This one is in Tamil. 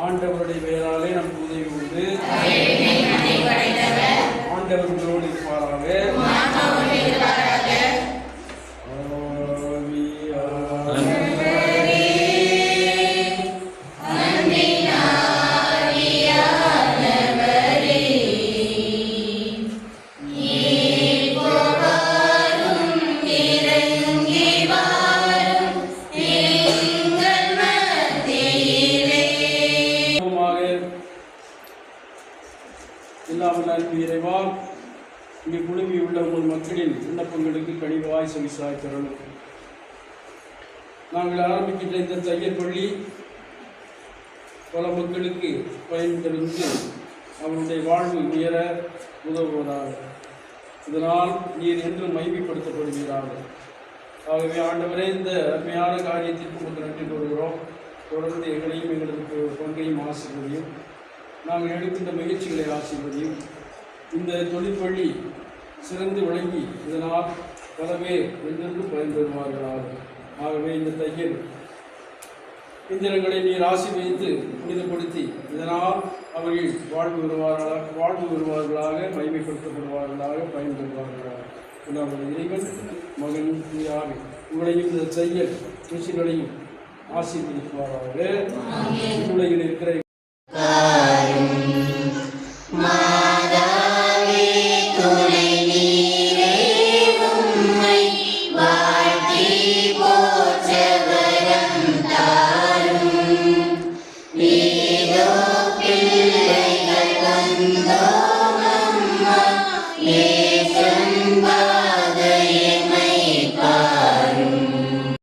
ஆண்டவருடைய பெயராலே நமக்கு உதவி உண்டு. ஆண்டவர் உங்களோடு இருப்பாராக. இறைவா, இங்கே குழுமியுள்ள உங்கள் மக்களின் விண்ணப்பங்களுக்கு கனிவாய் செவிசாய் தரணும். நாங்கள் ஆரம்பிக்கின்ற இந்த தையல் பள்ளி பல மக்களுக்கு பயன் தருந்து அவருடைய வாழ்வு உயர உதவுவதாக. இதனால் நீர் என்று மகிமைப்படுத்தப்படுவீராக. ஆகவே ஆண்டவரே, இந்த அருமையான காரியத்திற்கு உங்களுக்கு நன்றி கூறுகிறோம். தொடர்ந்து எங்களையும் எங்களது பங்கையும் ஆசீர்வதியும். நாங்கள் எடுக்கின்ற முயற்சிகளை ஆசீர்வதியும். இந்த தொழிற்பள்ளி சிறந்து விளங்கி இதனால் பல பேர் என்றென்று பயன்பெறுவார்களாக. ஆகவே இந்த தையல் எந்திரங்களை நீர் ஆசீர்வதித்து புனிதப்படுத்தி இதனால் அவர்கள் வாழ்வு வருவார்களாக, மகிமைப்படுத்தப்படுவார்களாக, பயன்பெறுவார்களாக. உங்கள் இறைவன் மகன் நீராக உங்களையும் இந்த தையல் ருசிகளையும் ஆசீர்வதிப்பாராக. உலகில் இருக்கிற